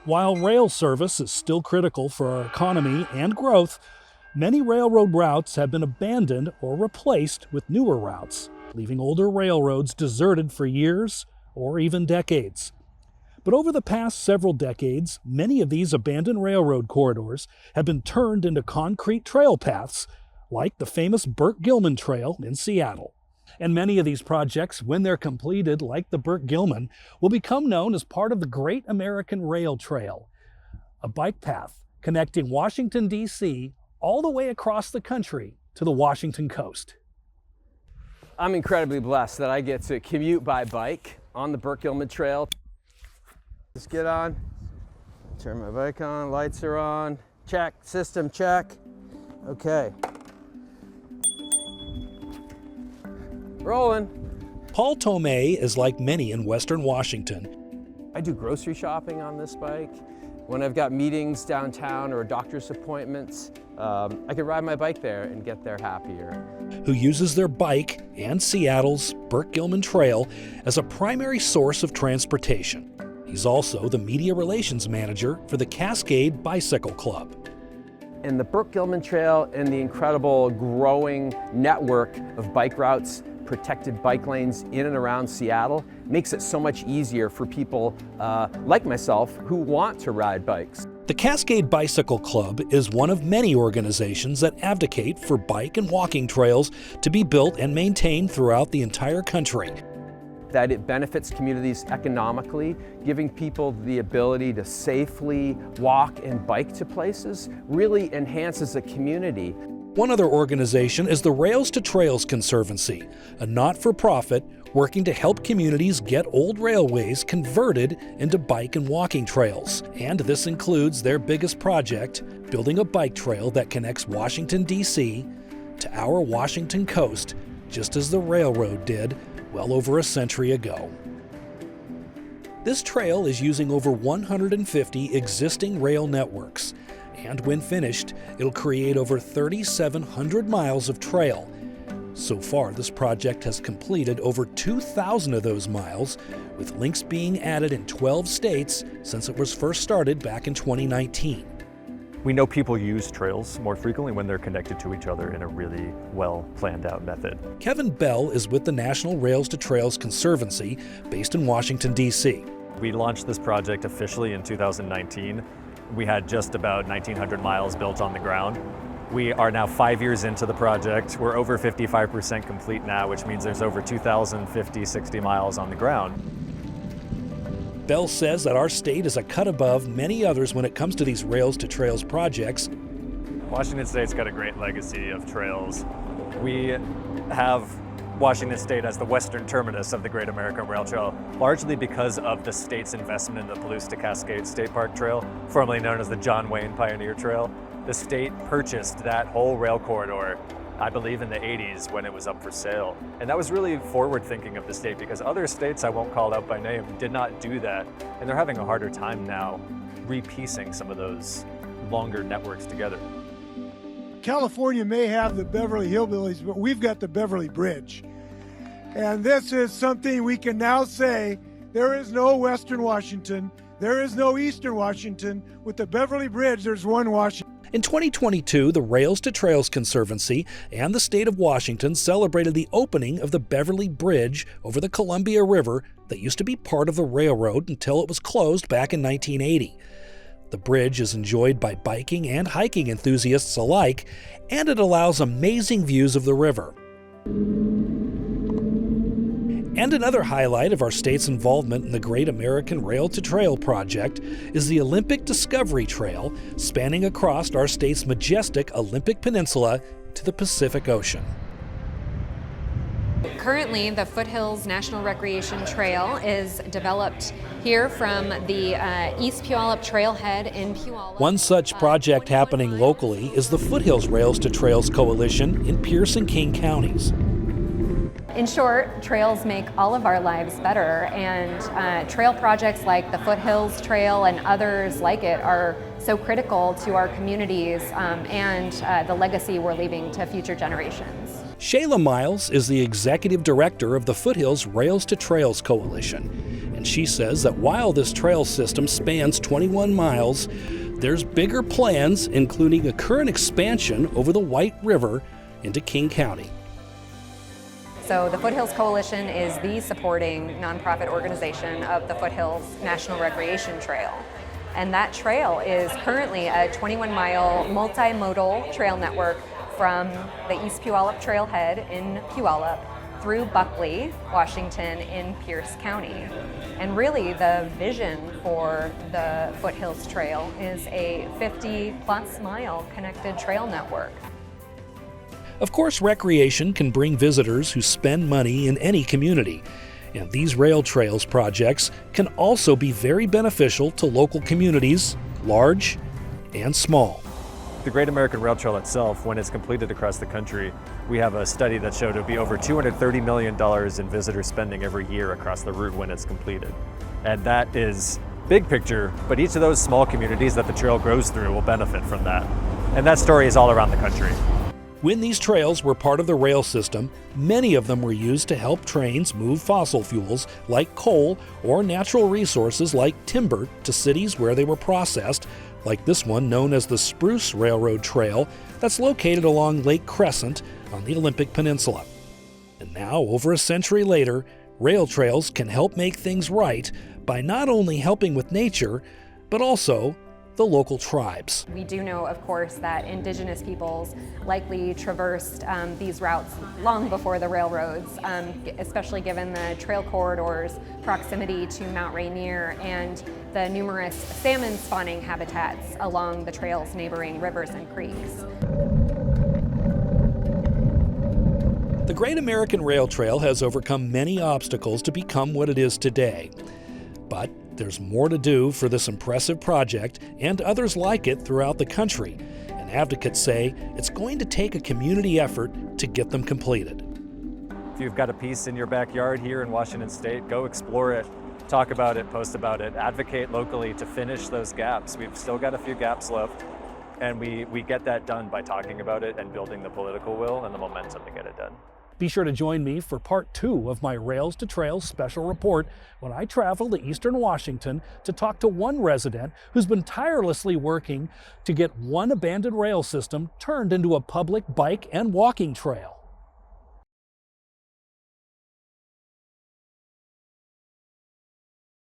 While rail service is still critical for our economy and growth, many railroad routes have been abandoned or replaced with newer routes, leaving older railroads deserted for years or even decades. But over the past several decades, many of these abandoned railroad corridors have been turned into concrete trail paths, like the famous Burke-Gilman Trail in Seattle. And many of these projects, when they're completed, like the Burke-Gilman, will become known as part of the Great American Rail Trail, a bike path connecting Washington, D.C. all the way across the country to the Washington coast. I'm incredibly blessed that I get to commute by bike on the Burke-Gilman Trail. Just get on, turn my bike on, lights are on, check, system check. Okay. Rolling. Paul Tomei is like many in Western Washington. I do grocery shopping on this bike. When I've got meetings downtown or doctor's appointments, I can ride my bike there and get there happier. Who uses their bike and Seattle's Burke-Gilman Trail as a primary source of transportation. He's also the media relations manager for the Cascade Bicycle Club. And the Burke-Gilman Trail and the incredible growing network of bike routes, protected bike lanes in and around Seattle makes it so much easier for people like myself who want to ride bikes. The Cascade Bicycle Club is one of many organizations that advocate for bike and walking trails to be built and maintained throughout the entire country. That it benefits communities economically, giving people the ability to safely walk and bike to places really enhances the community. One other organization is the Rails to Trails Conservancy, a not-for-profit working to help communities get old railways converted into bike and walking trails. And this includes their biggest project, building a bike trail that connects Washington, D.C. to our Washington coast, just as the railroad did well over a century ago. This trail is using over 150 existing rail networks, and when finished, it'll create over 3,700 miles of trail. So far, this project has completed over 2,000 of those miles, with links being added in 12 states since it was first started back in 2019. We know people use trails more frequently when they're connected to each other in a really well planned out method. Kevin Bell is with the National Rails to Trails Conservancy based in Washington, D.C. We launched this project officially in 2019. We had just about 1,900 miles built on the ground. We are now 5 years into the project. We're over 55% complete now, which means there's over 2,050-60 miles on the ground. Bell says that our state is a cut above many others when it comes to these Rails to Trails projects. Washington State's got a great legacy of trails. We have Washington State as the western terminus of the Great American Rail Trail, largely because of the state's investment in the Palouse to Cascade State Park Trail, formerly known as the John Wayne Pioneer Trail. The state purchased that whole rail corridor, I believe in the 80s when it was up for sale. And that was really forward thinking of the state because other states, I won't call out by name, did not do that. And they're having a harder time now repiecing some of those longer networks together. California may have the Beverly Hillbillies, but we've got the Beverly Bridge. And this is something we can now say, there is no Western Washington, there is no Eastern Washington. With the Beverly Bridge, there's one Washington. In 2022, the Rails to Trails Conservancy and the state of Washington celebrated the opening of the Beverly Bridge over the Columbia River that used to be part of the railroad until it was closed back in 1980. The bridge is enjoyed by biking and hiking enthusiasts alike, and it allows amazing views of the river. And another highlight of our state's involvement in the Great American Rail to Trail project is the Olympic Discovery Trail, spanning across our state's majestic Olympic Peninsula to the Pacific Ocean. Currently, the Foothills National Recreation Trail is developed here from the East Puyallup Trailhead in Puyallup. One such project happening locally is the Foothills Rails to Trails Coalition in Pierce and King counties. In short, trails make all of our lives better, and trail projects like the Foothills Trail and others like it are so critical to our communities and the legacy we're leaving to future generations. Shayla Miles is the executive director of the Foothills Rails to Trails Coalition, and And she says that while this trail system spans 21 miles, there's bigger plans, including a current expansion over the White River into King County. So the Foothills Coalition is the supporting nonprofit organization of the Foothills National Recreation Trail. And that trail is currently a 21-mile multimodal trail network from the East Puyallup Trailhead in Puyallup through Buckley, Washington in Pierce County. And really the vision for the Foothills Trail is a 50-plus mile connected trail network. Of course, recreation can bring visitors who spend money in any community, and these rail trails projects can also be very beneficial to local communities, large and small. The Great American Rail Trail itself, when it's completed across the country, we have a study that showed it would be over $230 million in visitor spending every year across the route when it's completed. And that is big picture, but each of those small communities that the trail grows through will benefit from that. And that story is all around the country. When these trails were part of the rail system, many of them were used to help trains move fossil fuels like coal or natural resources like timber to cities where they were processed, like this one known as the Spruce Railroad Trail that's located along Lake Crescent on the Olympic Peninsula. And now, over a century later, rail trails can help make things right by not only helping with nature, but also the local tribes. We do know, of course, that indigenous peoples likely traversed these routes long before the railroads, especially given the trail corridors, proximity to Mount Rainier, and the numerous salmon spawning habitats along the trail's neighboring rivers and creeks. The Great American Rail Trail has overcome many obstacles to become what it is today. But there's more to do for this impressive project and others like it throughout the country, and advocates say it's going to take a community effort to get them completed. If you've got a piece in your backyard here in Washington State, go explore it, talk about it, post about it, advocate locally to finish those gaps. We've still got a few gaps left, and we get that done by talking about it and building the political will and the momentum to get it done. Be sure to join me for part 2 of my Rails to Trails special report when I travel to Eastern Washington to talk to one resident who's been tirelessly working to get one abandoned rail system turned into a public bike and walking trail.